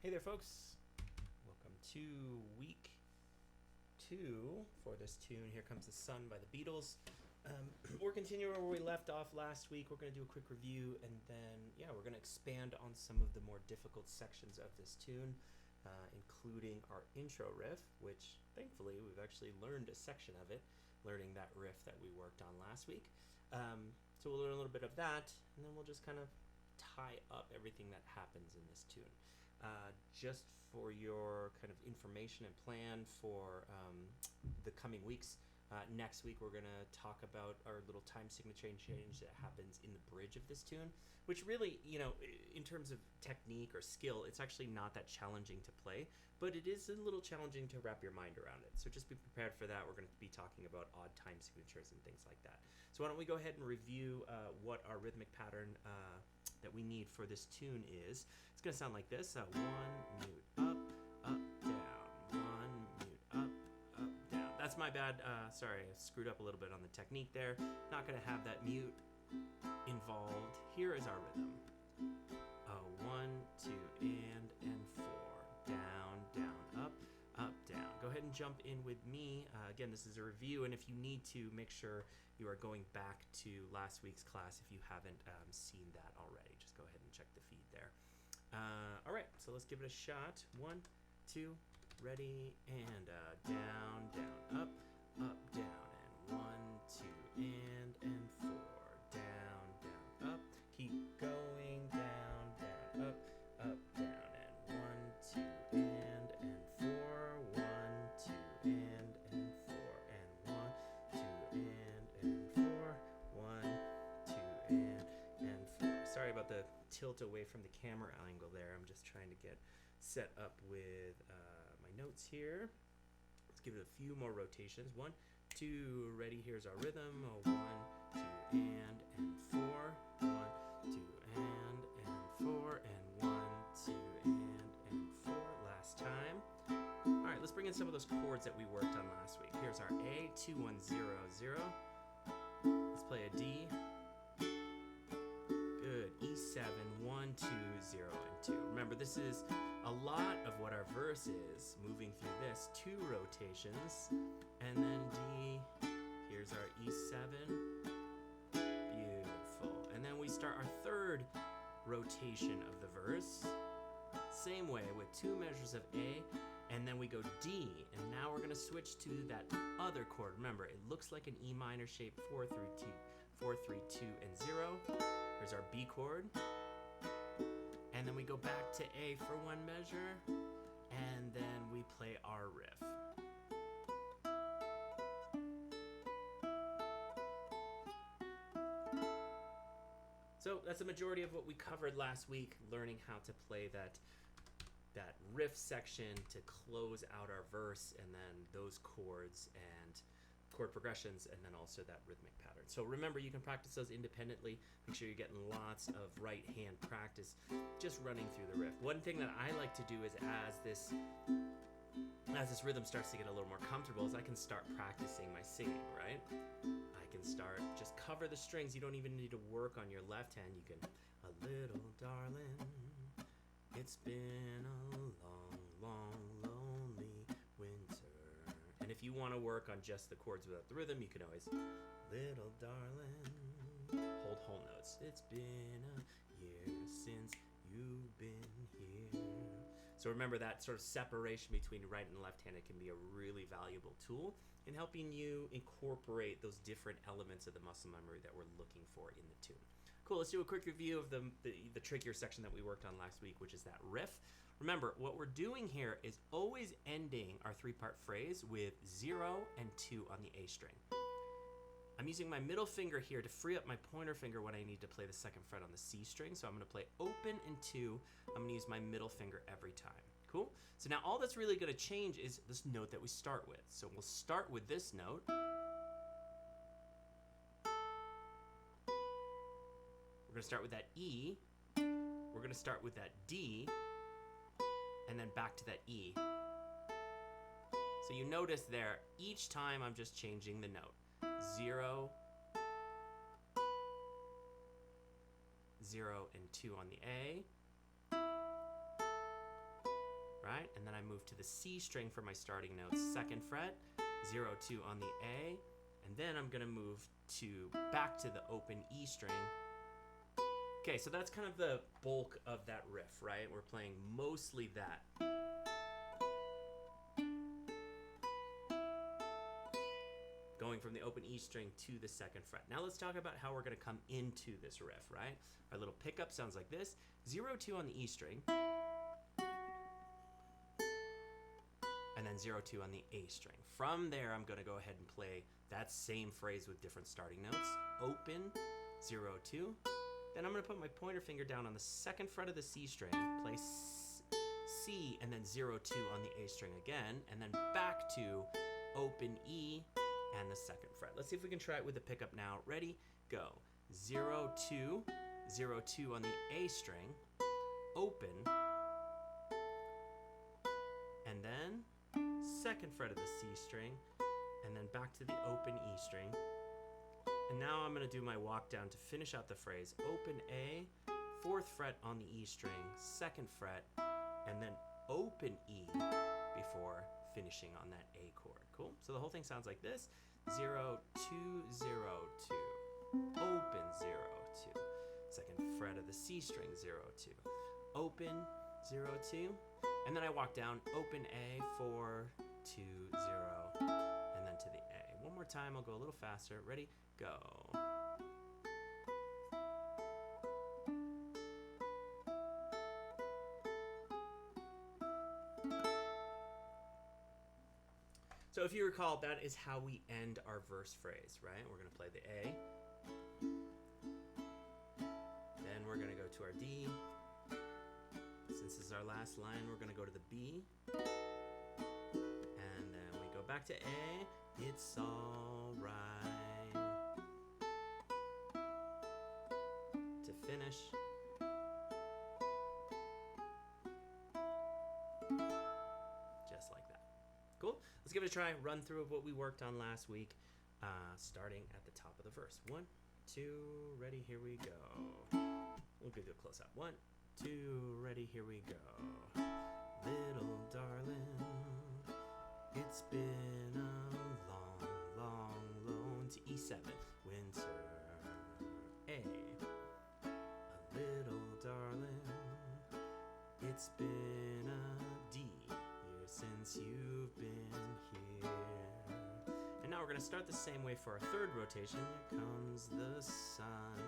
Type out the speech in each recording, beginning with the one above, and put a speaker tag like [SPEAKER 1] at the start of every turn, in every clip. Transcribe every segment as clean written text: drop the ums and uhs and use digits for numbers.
[SPEAKER 1] Hey there, folks. Welcome to week 2 for this tune, Here Comes the Sun by the Beatles. We're continuing where we left off last week. We're going to do a quick review, and then, we're going to expand on some of the more difficult sections of this tune, including our intro riff, which, thankfully, we've actually learned a section of it, learning that riff that we worked on last week. So we'll learn a little bit of that, and then we'll just kind of tie up everything that happens in this tune. Just for your kind of information and plan for the coming weeks, next week we're going to talk about our little time signature change that happens in the bridge of this tune, which really, in terms of technique or skill, it's actually not that challenging to play, but it is a little challenging to wrap your mind around it. So just be prepared for that. We're going to be talking about odd time signatures and things like that. So why don't we go ahead and review what our rhythmic pattern that we need for this tune is. It's going to sound like this. 1 mute up, down. 1 mute up, down. That's my bad. Sorry, I screwed up a little bit on the technique there. Not going to have that mute involved. Here is our rhythm. 1, 2, and 4. Down, down, up, down. Go ahead and jump in with me. Again, this is a review, and if you need to, make sure you are going back to last week's class if you haven't seen that already. Just go ahead and check the feed there. All right, so let's give it a shot. 1, 2, ready, and down, down, up, down, and 1, 2, and 4. Down, down, up. Keep going, down, down, up, down, and 1, 2, and 4. 1, 2, and 4, and 1, 2, and 4. 1, 2, and 4. Sorry about the tilt away from the camera angle there. I'm just trying to get set up with my notes here. Let's give it a few more rotations. 1, 2, ready. Here's our rhythm. 1, 2, and 4. 1, 2, and 4, and 1, 2, and 4. Last time. All right, let's bring in some of those chords that we worked on last week. Here's our A, 2, 1, 0, 0. Let's play a D. Good. E7, 1, 2, 0, and 2. Remember, this is a lot of what our verse is, moving through this. 2 rotations, and then D. Here's our E7. Beautiful. And then we start our third rotation of the verse. Same way, with 2 measures of A, and then we go D, and now we're going to switch to that other chord. Remember, it looks like an E minor shape, 4, 3, 2, and 0. Here's our B chord. And then we go back to A for 1 measure, and then we play our riff. So that's the majority of what we covered last week, learning how to play that riff section to close out our verse, and then those chords and chord progressions, and then also that rhythmic pattern. So remember, you can practice those independently. Make sure you're getting lots of right hand practice just running through the riff. One thing that I like to do is as this rhythm starts to get a little more comfortable is I can start practicing my singing, right? I can start, just cover the strings. You don't even need to work on your left hand. You can, a little darling, it's been a long, long, lonely winter. And if you want to work on just the chords without the rhythm, you can always, little darling, hold whole notes. It's been a year since you've been here. So remember that sort of separation between right and left hand. It can be a really valuable tool in helping you incorporate those different elements of the muscle memory that we're looking for in the tune. Cool, let's do a quick review of the trickier section that we worked on last week, which is that riff. Remember, what we're doing here is always ending our 3-part phrase with 0 and 2 on the A string. I'm using my middle finger here to free up my pointer finger when I need to play the 2nd fret on the C string. So I'm going to play open and 2. I'm going to use my middle finger every time. Cool? So now all that's really going to change is this note that we start with. So we'll start with this note. We're going to start with that E. We're going to start with that D. And then back to that E. So you notice there, each time I'm just changing the note. 0, 0, and 2 on the A. and then I move to the C string for my starting notes, 2nd fret, 0, 2 on the A, and then I'm gonna move back to the open E string. Okay, so that's kind of the bulk of that riff, right? We're playing mostly that. Going from the open E string to the 2nd fret. Now let's talk about how we're gonna come into this riff, right? Our little pickup sounds like this. 0, 2 on the E string. And then 0, 2 on the A string. From there, I'm gonna go ahead and play that same phrase with different starting notes. Open, 0, 2. Then I'm gonna put my pointer finger down on the 2nd fret of the C string, play C, and then 0, 2 on the A string again, and then back to open E and the 2nd fret. Let's see if we can try it with the pickup now. Ready? Go. 0, 2, 0, 2 on the A string, open, and then 2nd fret of the C string, and then back to the open E string. And now I'm going to do my walk down to finish out the phrase. Open A, 4th fret on the E string, 2nd fret, and then open E before finishing on that A chord. Cool? So the whole thing sounds like this. 0, 2, 0, 2. Open, 0, 2. 2nd fret of the C string, 0, 2. Open, 0, 2. And then I walk down, open A, 4, 2, 0, and then to the A. One more time, I'll go a little faster. Ready? Go. So if you recall, that is how we end our verse phrase, right? We're going to play the A. Then we're going to go to our D. Since this is our last line, we're going to go to the B. And then we go back to A. It's all right. To finish. Just like that. Cool? Let's give it a try. Run through of what we worked on last week, starting at the top of the verse. 1, 2, ready, here we go. We'll do a close up. 1, 2, ready, here we go. Little darling, it's been a long, long loan to E7. Winter, A. A little darling, it's been a D year since you've been here. And now we're going to start the same way for our third rotation. Here comes the sun.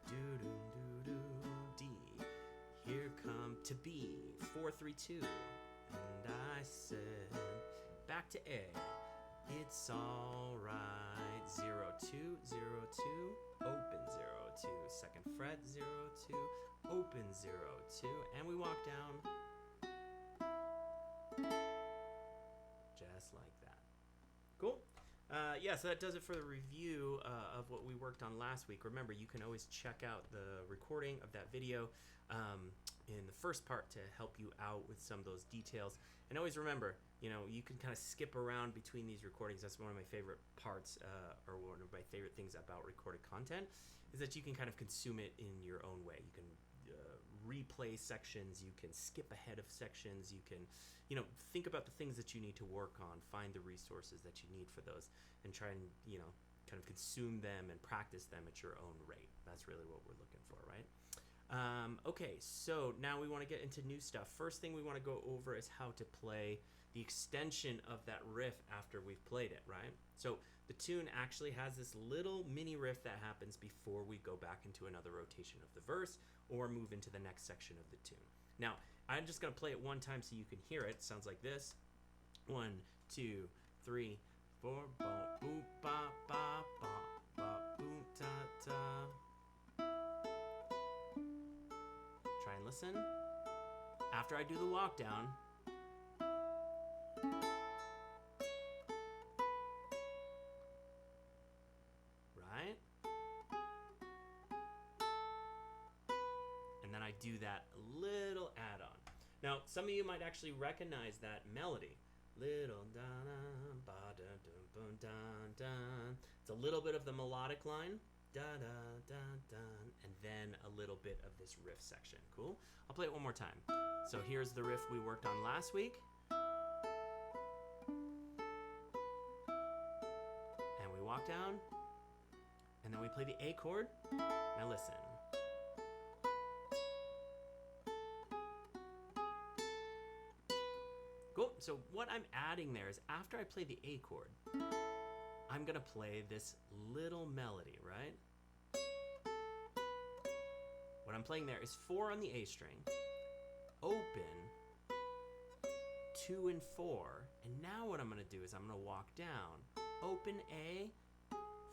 [SPEAKER 1] Do do do do D. Here come to B. 4 3 2. And I said back to A. It's all right. 0 2 0 2. Open 0 2. 2nd fret 0 2. Open 0 2. And we walk down. Just like that. Cool? Yeah, so that does it for the review of what we worked on last week. Remember, you can always check out the recording of that video in the first part to help you out with some of those details. And always remember, you can kind of skip around between these recordings. That's one of my favorite parts, or one of my favorite things about recorded content, is that you can kind of consume it in your own way. You can replay sections, you can skip ahead of sections, you can think about the things that you need to work on, find the resources that you need for those, and try and kind of consume them and practice them at your own rate. That's really what we're looking for, right? Okay, so now we want to get into new stuff. First thing we want to go over is how to play the extension of that riff after we've played it, right? So the tune actually has this little mini riff that happens before we go back into another rotation of the verse or move into the next section of the tune. Now, I'm just going to play it one time so you can hear it. It sounds like this. 1, 2, 3, 4. Ba, boop, ba, ba, ba, ba, boop, ta, ta. Try and listen. After I do the walk down, right? And then I do that little add-on. Now, some of you might actually recognize that melody. Little da-da, ba-da-dum-bum-dun-dun. It's a little bit of the melodic line. Da-da-da-dun. And then a little bit of this riff section. Cool? I'll play it one more time. So here's the riff we worked on last week. down, and then we play the A chord. Now listen. Cool. So what I'm adding there is after I play the A chord, I'm gonna play this little melody, right? What I'm playing there is 4 on the A string, open, 2 and 4, and now what I'm gonna do is I'm gonna walk down, open A,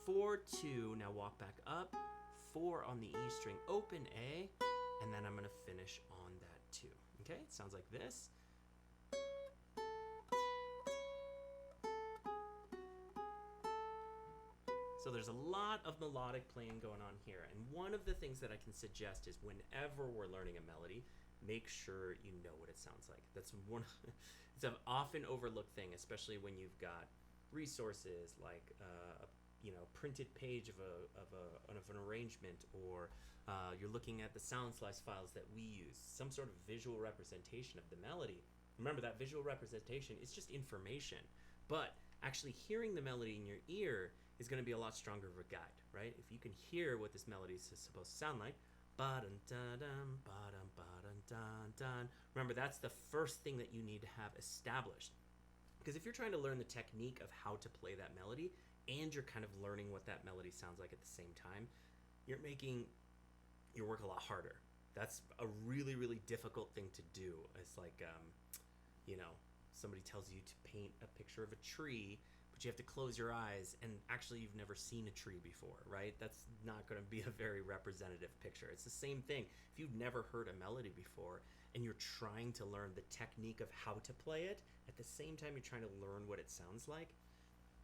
[SPEAKER 1] 4, 2, now walk back up, 4 on the E string, open A, and then I'm gonna finish on that 2. Okay, it sounds like this. So there's a lot of melodic playing going on here, and one of the things that I can suggest is whenever we're learning a melody, make sure you know what it sounds like. That's one. It's an often overlooked thing, especially when you've got resources like printed page of an arrangement, or you're looking at the sound slice files that we use, some sort of visual representation of the melody. Remember, that visual representation is just information, but actually hearing the melody in your ear is going to be a lot stronger of a guide, right? If you can hear what this melody is supposed to sound like, ba-dum-da-dum, ba-dum-ba-dum-dun-dun. Remember, that's the first thing that you need to have established. Because if you're trying to learn the technique of how to play that melody, and you're kind of learning what that melody sounds like at the same time, you're making your work a lot harder. That's a really, really difficult thing to do. It's like, somebody tells you to paint a picture of a tree, but you have to close your eyes, and actually you've never seen a tree before, right? That's not going to be a very representative picture. It's the same thing. If you've never heard a melody before and you're trying to learn the technique of how to play it, at the same time you're trying to learn what it sounds like,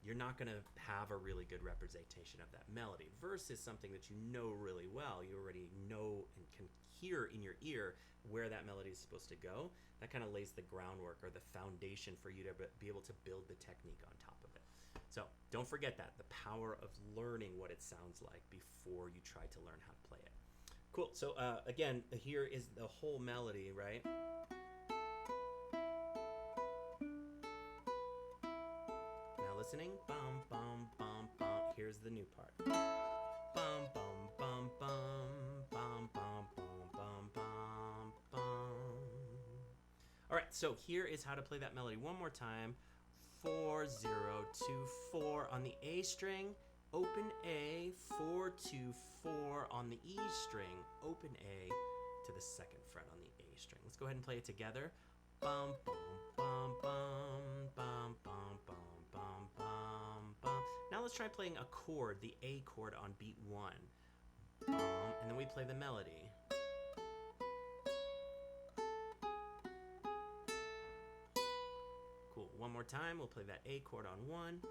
[SPEAKER 1] you're not going to have a really good representation of that melody versus something that you know really well. You already know and can hear in your ear where that melody is supposed to go. That kind of lays the groundwork or the foundation for you to be able to build the technique on top of it. So don't forget that, the power of learning what it sounds like before you try to learn how to play it. Cool. So again, here is the whole melody, right? Now listening, bum, bum, bum, bum. Here's the new part. Bum, bum, bum, bum, bum, bum, bum, bum, bum, bum. All right, so here is how to play that melody one more time. 4, 0, 2, 4 on the A string, open A, 4, 2, 4 on the E string, open A to the 2nd fret on the A string. Let's go ahead and play it together. Bum, bum, bum, bum, bum, bum, bum, bum, bum, bum. Now let's try playing a chord, the A chord on beat 1. And then we play the melody. Cool. One more time, we'll play that A chord on 1. And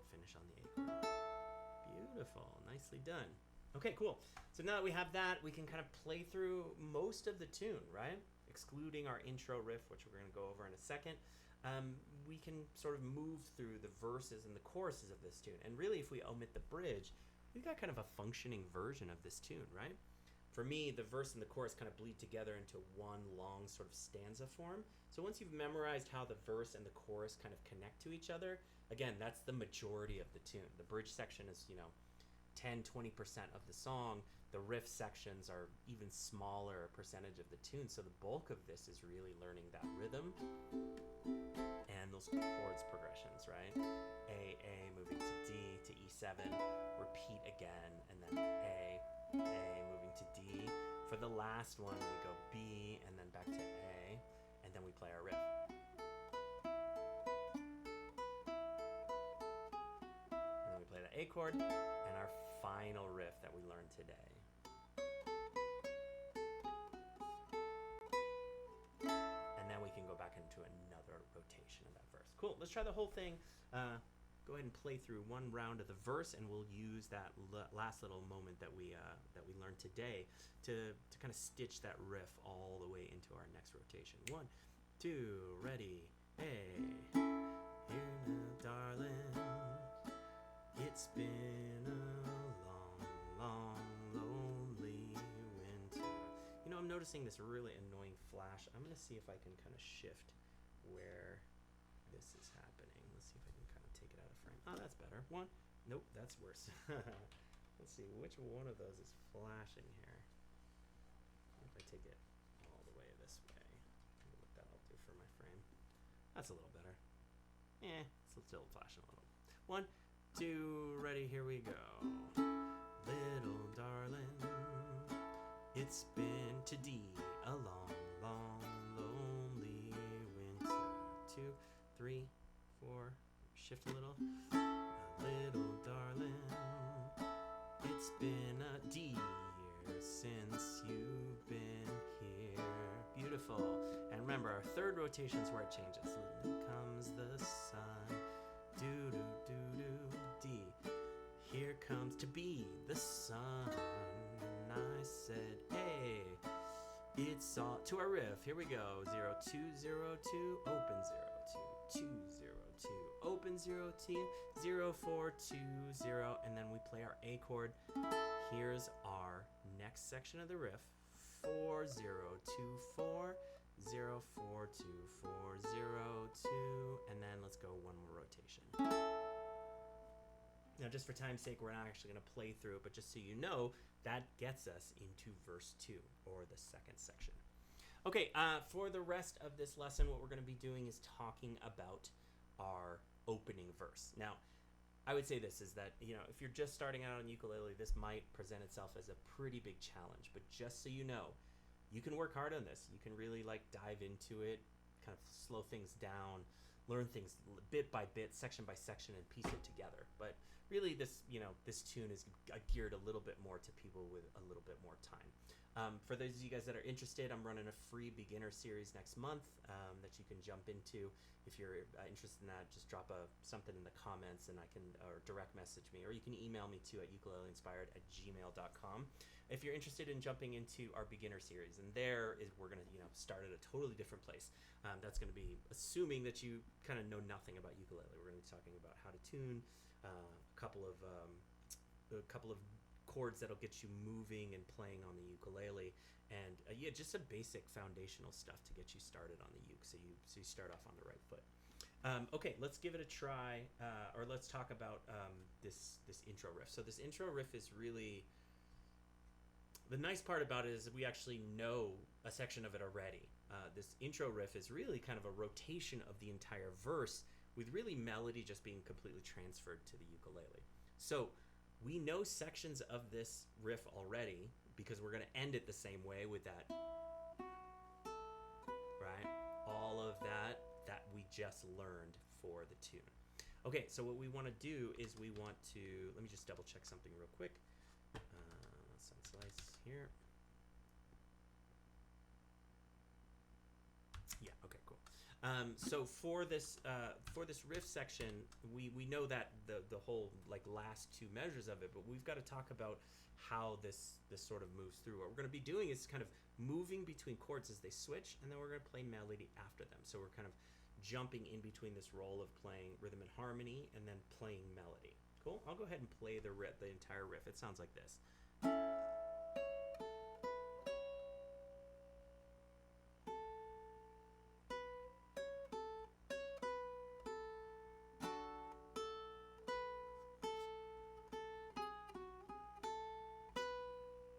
[SPEAKER 1] finish on the A chord. Beautiful. Nicely done. Okay, cool. So now that we have that, we can kind of play through most of the tune, right? Excluding our intro riff, which we're going to go over in a second. We can sort of move through the verses and the choruses of this tune. And really, if we omit the bridge, we've got kind of a functioning version of this tune, right? For me, the verse and the chorus kind of bleed together into one long sort of stanza form. So once you've memorized how the verse and the chorus kind of connect to each other, again, that's the majority of the tune. The bridge section is, 10, 20% of the song. The riff sections are even smaller percentage of the tune. So the bulk of this is really learning that rhythm and those chords progressions, right? A, moving to D, to E7, repeat again, and then A, moving to D. For the last one, we go B, and then back to A, and then we play our riff. And then we play the A chord, and our final riff that we learned today. And then we can go back into another rotation of that verse. Cool, let's try the whole thing. Go ahead and play through one round of the verse, and we'll use that last little moment that we learned today to kind of stitch that riff all the way into our next rotation. 1, 2, ready, hey, here now, darling, it's been a long, long, lonely winter. I'm noticing this really annoying flash. I'm going to see if I can kind of shift where this is happening. Let's see if I can kind of take it out of frame. Oh, that's better. One. Nope, that's worse. Let's see, which one of those is flashing here? If I take it all the way this way, what that'll do for my frame. That's a little better. It's still flashing a little. 1, 2, ready, here we go. Little darling, it's been to D a long, long, lonely winter. 2, 3, 4, shift a little. Little darling, it's been a D year since you've been here. Beautiful. And remember, our third rotation is where it changes. Comes the sun, do do do do D. Here comes to be the sun. And I said, hey, it's all to our riff. Here we go. 0 2 0 2, open 0 2 2 0 2, open 0 2 0 4 2 0, and then we play our A chord. Here's our next section of the riff. 4 0 2 4 0 4 2 4 0 2, and then let's go one more rotation. Now, just for time's sake, we're not actually going to play through it, but just so you know, that gets us into verse 2, or the second section. Okay, for the rest of this lesson, what we're going to be doing is talking about our opening verse. Now, I would say this is that, you know, if you're just starting out on ukulele, this might present itself as a pretty big challenge, but just so you know, you can work hard on this. You can really like dive into it, kind of slow things down, learn things bit by bit, section by section, and piece it together. But really, this tune is geared a little bit more to people with a little bit more time. For those of you guys that are interested, I'm running a free beginner series next month that you can jump into. If you're interested in that, just drop something in the comments, and I can or direct message me, or you can email me too at ukuleleinspired@gmail.com. If you're interested in jumping into our beginner series, and there is we're gonna start at a totally different place. That's gonna be assuming that you kind of know nothing about ukulele. We're gonna be talking about how to tune, a couple of chords that'll get you moving and playing on the ukulele, and just some basic foundational stuff to get you started on the uke, so you start off on the right foot. Okay, let's give it a try, or let's talk about this intro riff. So this intro riff is really, the nice part about it is that we actually know a section of it already. This intro riff is really kind of a rotation of the entire verse, with really melody just being completely transferred to the ukulele. So we know sections of this riff already because we're going to end it the same way with that, right? All of that we just learned for the tune. Okay, so what we want to do is we want to, let me just double check something real quick. Sun slice here. Yeah, okay, cool. So for this riff section, we know that the whole like last two measures of it, but we've got to talk about how this sort of moves through. What we're going to be doing is kind of moving between chords as they switch, and then we're going to play melody after them. So we're kind of jumping in between this role of playing rhythm and harmony and then playing melody. Cool? I'll go ahead and play the entire riff. It sounds like this.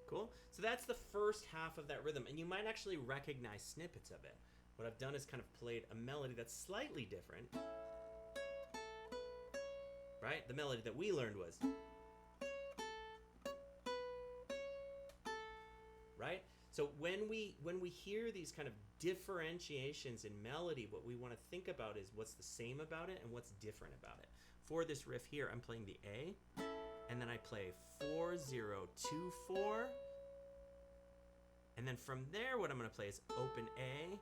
[SPEAKER 1] Cool? So that's the first half of that rhythm, and you might actually recognize snippets of it. What I've done is kind of played a melody that's slightly different. Right? The melody that we learned was. Right? So when we hear these kind of differentiations in melody, what we want to think about is what's the same about it and what's different about it. For this riff here, I'm playing the A, and then I play 4 0 2 4, and then from there what I'm going to play is open A.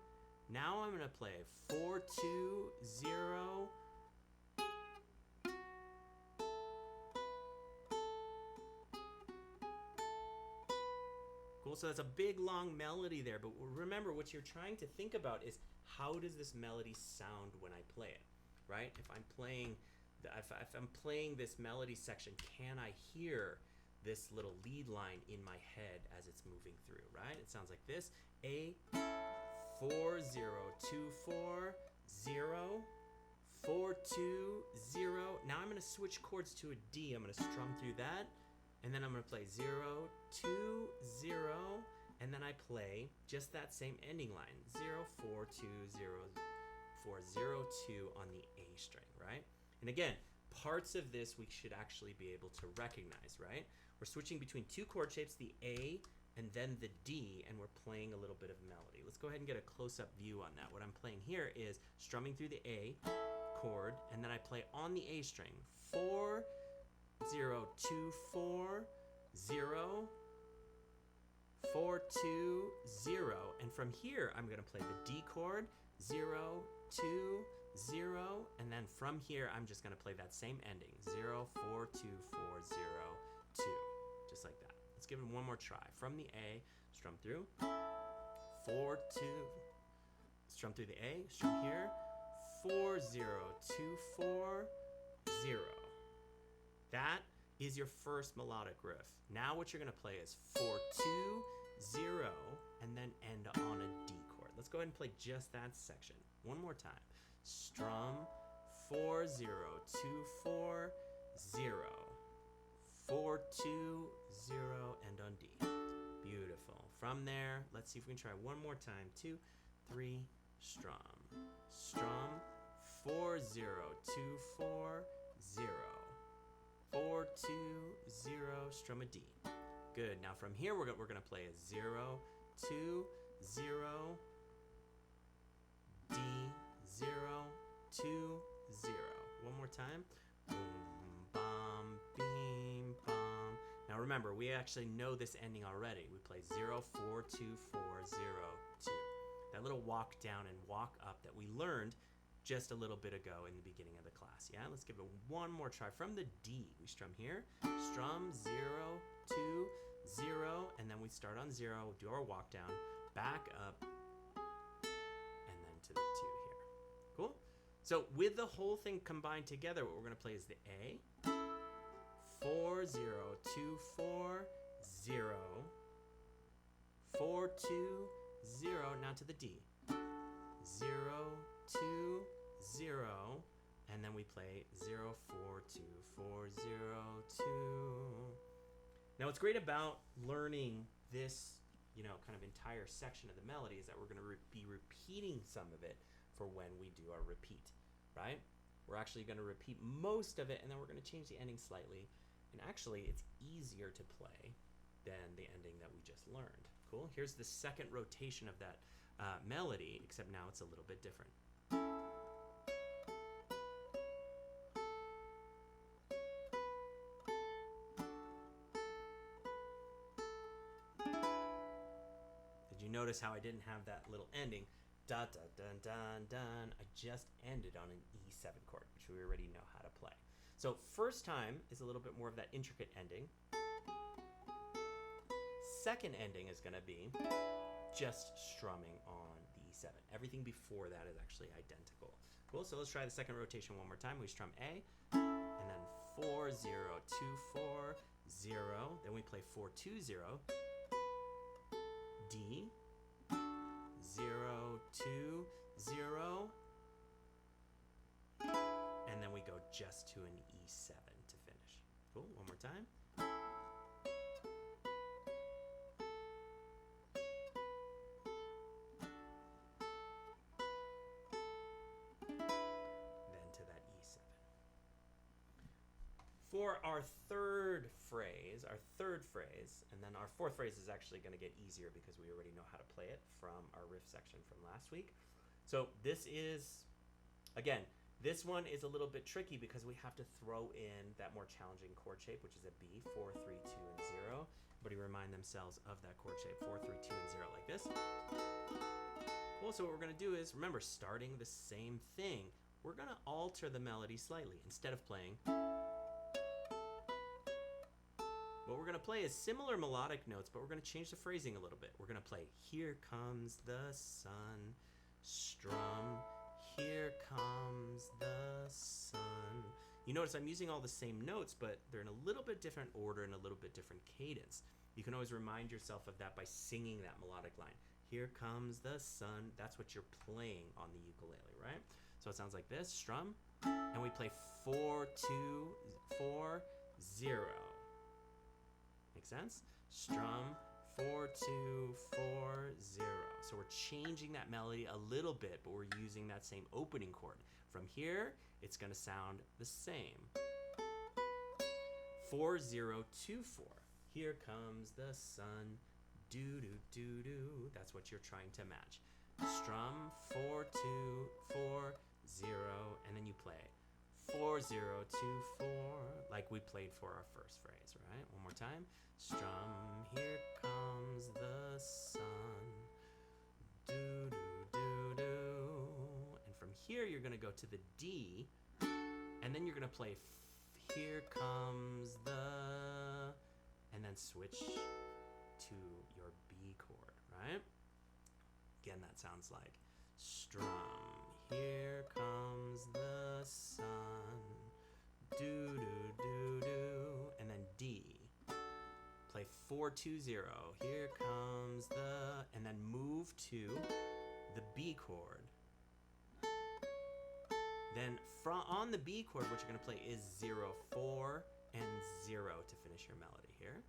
[SPEAKER 1] Now I'm going to play 4 2 0. Cool, so that's a big long melody there, but remember what you're trying to think about is how does this melody sound when I play it, right? If I'm playing this melody section, can I hear this little lead line in my head as it's moving through, right? It sounds like this. A, 4 0 2 4 0 4 2 0. Now I'm going to switch chords to a D. I'm going to strum through that, and then I'm going to play 0 2 0, and then I play just that same ending line, 0 4 2 0 4 0 2 on the A string, right? And again, parts of this we should actually be able to recognize, right? We're switching between two chord shapes, the A and then the D, and we're playing a little bit of melody. Let's go ahead and get a close-up view on that. What I'm playing here is strumming through the A chord, and then I play on the A string, 4 0 2 4 0 4 2 0, and from here I'm going to play the D chord, 0 2 0, and then from here I'm just going to play that same ending, 0 4 2 4 0 2, just like that. Let's give it one more try. From the A, strum through, 4 2, strum through the A, strum here, 4 0 2 4 0. That is your first melodic riff. Now what you're going to play is 4 2 0, and then end on a D chord. Let's go ahead and play just that section one more time. Strum 4 0 2 4 0 4 2 0, and on D. Beautiful. From there, let's see if we can try one more time. 2 3, strum. Strum 4 0 2 4 0 4 2 0, strum a D. Good. Now from here we're going to play a 0 2 0 D 0 2 0. One more time. Boom bam beam bam. Now remember, we actually know this ending already. We play 0 4 2 4 0 2. That little walk down and walk up that we learned just a little bit ago in the beginning of the class. Yeah, let's give it one more try. From the D, we strum here, strum 0 2 0, and then we start on 0, do our walk down, back up, and then to the 2 here. Cool? So with the whole thing combined together, what we're going to play is the A, 4 0 2 4 0 4 2 0, now to the D, 0 2 0, and then we play 0 4 2 4 0 2. Now what's great about learning this, kind of entire section of the melody is that we're going to be repeating some of it for when we do our repeat, right? We're actually going to repeat most of it, and then we're going to change the ending slightly. And actually, it's easier to play than the ending that we just learned. Cool? Here's the second rotation of that melody, except now it's a little bit different. Did you notice how I didn't have that little ending? Da da dun dun dun. I just ended on an E7 chord, which we already know how to play. So first time is a little bit more of that intricate ending. Second ending is going to be just strumming on the E7. Everything before that is actually identical. Cool, so let's try the second rotation one more time. We strum A, and then 4 0 2 4 0. Then we play 4 2 0, D, 0 2 0, and then we go just to an E7 to finish. Cool, one more time. Then to that E7. For our third phrase, and then our fourth phrase is actually going to get easier because we already know how to play it from our riff section from last week. So this is, again, this one is a little bit tricky because we have to throw in that more challenging chord shape, which is a B, 4 3 2 and 0. Everybody remind themselves of that chord shape, 4 3 2 and 0, like this. Cool, so what we're going to do is, remember, starting the same thing, we're going to alter the melody slightly. Instead of playing, what we're going to play is similar melodic notes, but we're going to change the phrasing a little bit. We're going to play, here comes the sun, strum, here comes the sun. You notice I'm using all the same notes, but they're in a little bit different order and a little bit different cadence. You can always remind yourself of that by singing that melodic line. here comes the sun. That's what you're playing on the ukulele, right? So it sounds like this, strum, and we play 4, 2, 4, 0. Make sense? Strum, 4, 2, 4, 0. So we're changing that melody a little bit, but we're using that same opening chord. From here, it's going to sound the same. 4, 0, 2, 4. Here comes the sun. Do, do, do, do. That's what you're trying to match. Strum, 4, 2, 4, 0. And then you play 4, 0, 2, 4. Like we played for our first phrase, right? One more time. Strum, here comes the sun. Do, do, do, do. And from here, you're going to go to the D. And then you're going to play here comes the, and then switch to your B chord, right? Again, that sounds like strum, here comes the sun, do, do, do, do, and then D. Play 4, 2, 0, here comes the, and then move to the B chord. Then on the B chord, what you're going to play is 0, 4, and 0 to finish your melody here.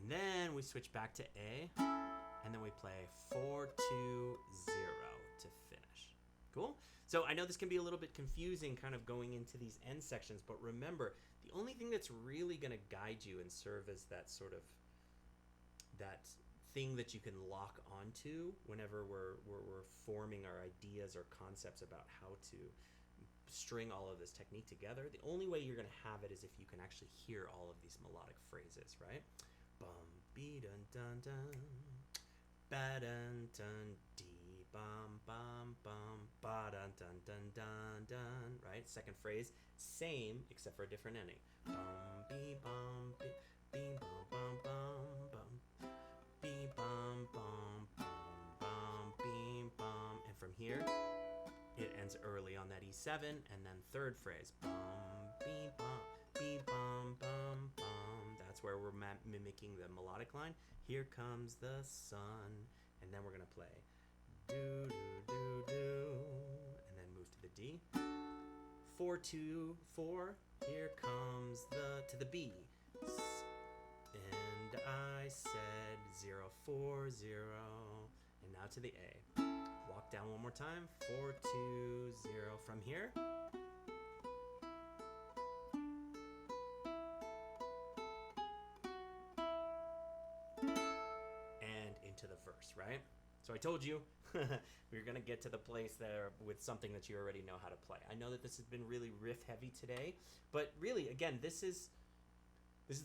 [SPEAKER 1] And then we switch back to A, and then we play 4, 2, 0 to finish. Cool? So I know this can be a little bit confusing kind of going into these end sections, but remember, the only thing that's really going to guide you and serve as that sort of, that thing that you can lock onto whenever we're forming our ideas or concepts about how to string all of this technique together, the only way you're going to have it is if you can actually hear all of these melodic phrases, right? Bum, be dun dun dun, ba dun dun, dee bum bum bum, ba dun dun dun dun dun, right? Second phrase, same except for a different ending. Bum, be bum, be bum bum bum bum. Beep bum bum bum bum beam bum, and from here it ends early on that E7, and then third phrase bum beep bum bum. That's where we're mimicking the melodic line. Here comes the sun, and then we're gonna play do do do do, and then move to the D. 4, 2, 4. Here comes to the B. And I said 0, 4, 0, and now to the A. Walk down one more time, 4, 2, 0. From here, and into the verse, right? So I told you we were gonna get to the place there with something that you already know how to play. I know that this has been really riff heavy today, but really, again, this is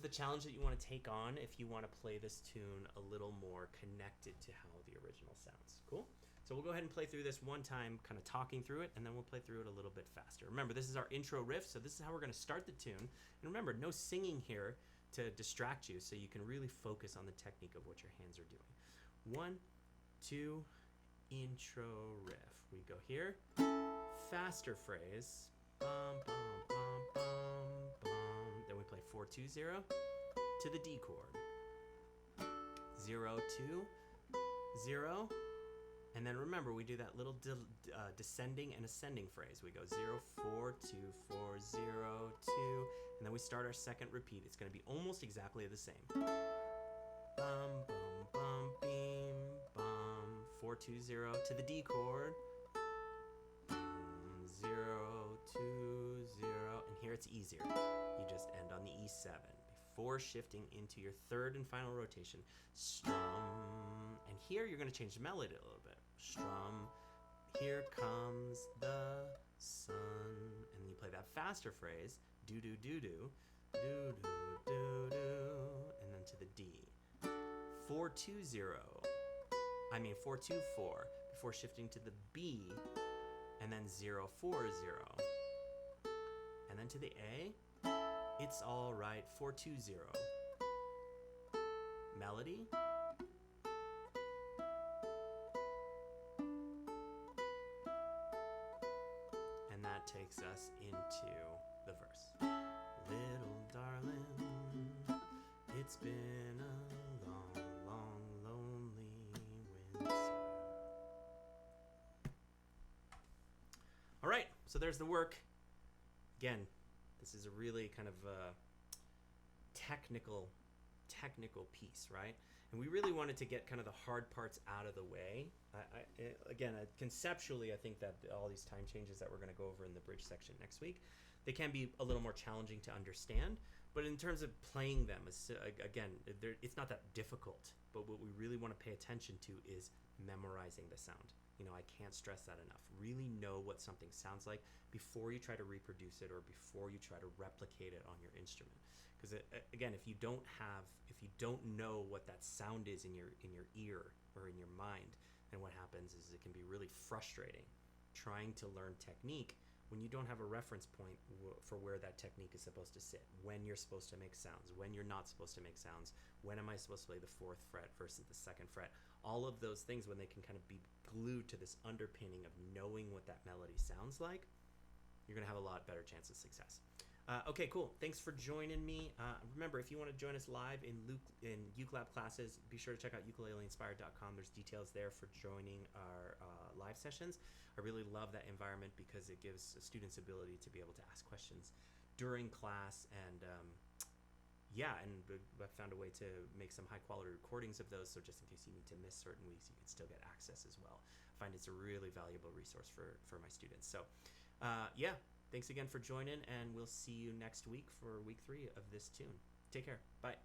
[SPEAKER 1] the challenge that you want to take on if you want to play this tune a little more connected to how the original sounds. Cool? So we'll go ahead and play through this one time, kind of talking through it, and then we'll play through it a little bit faster. Remember, this is our intro riff, so this is how we're going to start the tune. And remember, no singing here to distract you, so you can really focus on the technique of what your hands are doing. 1, 2, intro riff. We go here. Faster phrase. Bum, bum, bum, bum, bum. Then we play 4, 2, 0 to the D chord. 0, 2, 0. And then remember, we do that little descending and ascending phrase. We go 0, 4, 2, 4, 0, 2. And then we start our second repeat. It's going to be almost exactly the same. Bum, bum, bum, beam, bum. 4, 2, 0 to the D chord. 0, 2, 0, and here it's easier. You just end on the E7 before shifting into your third and final rotation. Strum, and here you're going to change the melody a little bit. Strum, here comes the sun, and then you play that faster phrase. Do do do do, do do do do, and then to the D. 4, 2, 0. 4, 2, 4 before shifting to the B. And then 0, 4, 0. And then to the A, it's all right, 4, 2, 0. Melody. And that takes us into the verse. Little darling, it's been a long So there's the work. Again, this is a really kind of technical piece, right? And we really wanted to get kind of the hard parts out of the way. Conceptually, I think that all these time changes that we're going to go over in the bridge section next week, they can be a little more challenging to understand. But in terms of playing them, it's not that difficult. But what we really want to pay attention to is memorizing the sound. I can't stress that enough. Really know what something sounds like before you try to reproduce it or before you try to replicate it on your instrument. Because again, if you don't know what that sound is in your ear or in your mind, then what happens is it can be really frustrating trying to learn technique when you don't have a reference point for where that technique is supposed to sit, when you're supposed to make sounds, when you're not supposed to make sounds, when am I supposed to play the 4th fret versus the 2nd fret. All of those things, when they can kind of be glued to this underpinning of knowing what that melody sounds like, you're going to have a lot better chance of success. Okay, cool. Thanks for joining me. Remember, if you want to join us live in UkeLab classes, be sure to check out ukuleleinspired.com. There's details there for joining our live sessions. I really love that environment because it gives students ability to be able to ask questions during class. And I found a way to make some high-quality recordings of those, so just in case you need to miss certain weeks, you can still get access as well. I find it's a really valuable resource for my students. So, thanks again for joining, and we'll see you next week for week 3 of this tune. Take care. Bye.